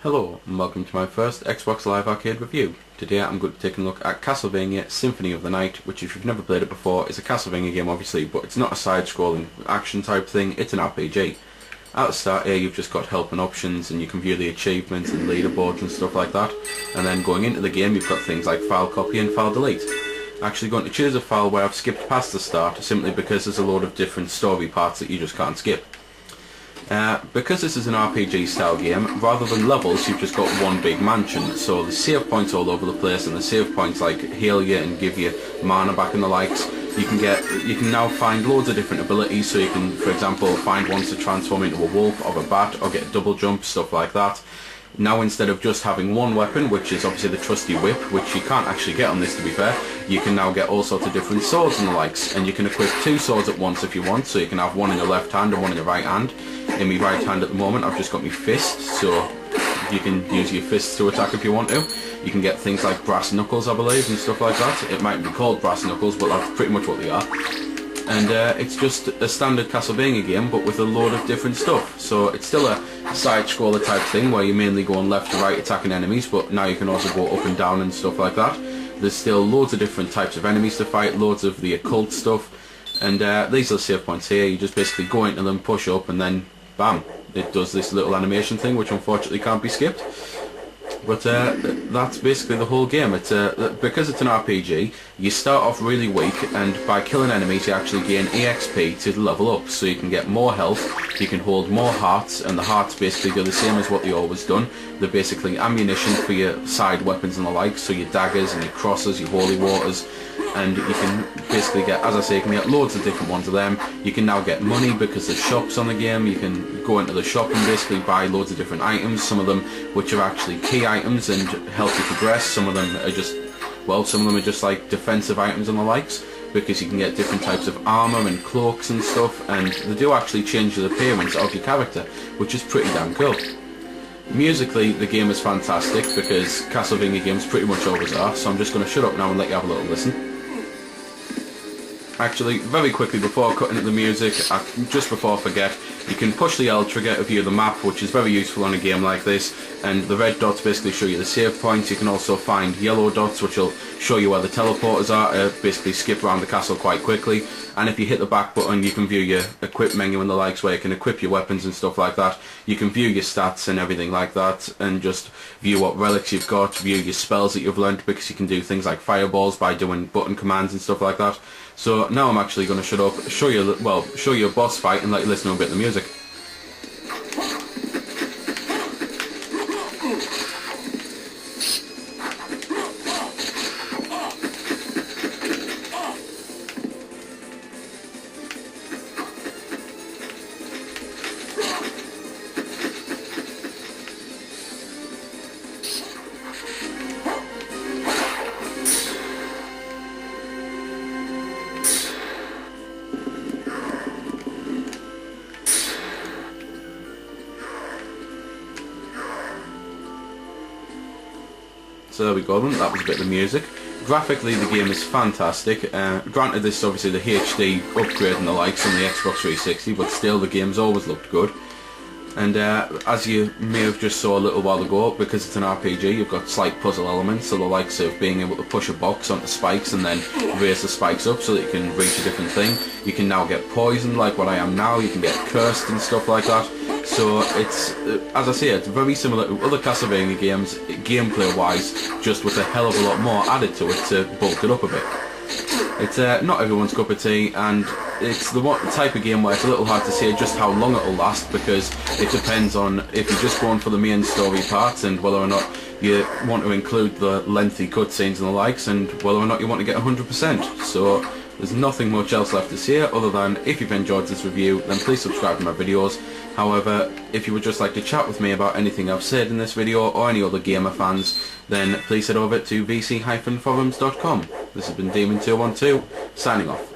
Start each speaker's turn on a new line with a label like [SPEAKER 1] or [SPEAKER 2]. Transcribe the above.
[SPEAKER 1] Hello and welcome to my first Xbox Live Arcade review. Today I'm going to take a look at Castlevania Symphony of the Night, which if you've never played it before is a Castlevania game obviously, but it's not a side-scrolling action type thing, it's an RPG. At the start here you've just got help and options and you can view the achievements and leaderboards and stuff like that, and then going into the game you've got things like file copy and file delete. I'm actually going to choose a file where I've skipped past the start simply because there's a load of different story parts that you just can't skip. Because this is an RPG style game, rather than levels you've just got one big mansion, so the save points all over the place, and the save points like heal you and give you mana back and the likes. You can now find loads of different abilities, so you can, for example, find ones to transform into a wolf or a bat or get a double jump, stuff like that. Now instead of just having one weapon, which is obviously the trusty whip, which you can't actually get on this to be fair, you can now get all sorts of different swords and the likes, and you can equip two swords at once if you want, so you can have one in the left hand and one in the right hand. In my right hand at the moment I've just got my fist, so you can use your fists to attack if you want to. You can get things like brass knuckles I believe and stuff like that. It might be called brass knuckles, but that's pretty much what they are. And it's just a standard Castlevania game but with a load of different stuff. So it's still a side-scroller type thing where you're mainly going left to right attacking enemies, but now you can also go up and down and stuff like that. There's still loads of different types of enemies to fight, loads of the occult stuff, and these are the save points here. You just basically go into them, push up, and then bam, it does this little animation thing which unfortunately can't be skipped. But that's basically the whole game. It's because it's an RPG, you start off really weak, and by killing enemies you actually gain EXP to level up, so you can get more health, you can hold more hearts, and the hearts basically do the same as what they always done. They're basically ammunition for your side weapons and the like, so your daggers and your crosses, your holy waters, and you can basically get, as I say, you can get loads of different ones of them. You can now get money because there's shops on the game. You can go into the shop and basically buy loads of different items, some of them which are actually key items and help you progress. Some of them are just, well, some of them are just like defensive items and the likes, because you can get different types of armour and cloaks and stuff, and they do actually change the appearance of your character, which is pretty damn cool. Musically, the game is fantastic because Castlevania games pretty much always are, so I'm just going to shut up now and let you have a little listen. Actually, very quickly before I cut into the music, just before I forget, you can push the L trigger to view the map, which is very useful on a game like this, and the red dots basically show you the save points. You can also find yellow dots which will show you where the teleporters are, basically skip around the castle quite quickly, and if you hit the back button you can view your equip menu and the likes, where you can equip your weapons and stuff like that. You can view your stats and everything like that, and just view what relics you've got, view your spells that you've learnt, because you can do things like fireballs by doing button commands and stuff like that. So now I'm actually going to shut up, show you a boss fight and let you listen to a bit of the music. So there we go then, that was a bit of the music. Graphically the game is fantastic. Granted this is obviously the HD upgrade and the likes on the Xbox 360, but still the game's always looked good. And as you may have just saw a little while ago, because it's an RPG, you've got slight puzzle elements, so the likes of being able to push a box onto spikes and then raise the spikes up so that you can reach a different thing. You can now get poisoned like what I am now, you can get cursed and stuff like that. So it's, as I say, it's very similar to other Castlevania games, gameplay wise, just with a hell of a lot more added to it to bulk it up a bit. It's not everyone's cup of tea, and it's the type of game where it's a little hard to say just how long it'll last, because it depends on if you're just going for the main story parts and whether or not you want to include the lengthy cutscenes and the likes, and whether or not you want to get 100%. So there's nothing much else left to say other than, if you've enjoyed this review then please subscribe to my videos. However, if you would just like to chat with me about anything I've said in this video or any other gamer fans, then please head over to vc-forums.com. This has been Demon212, signing off.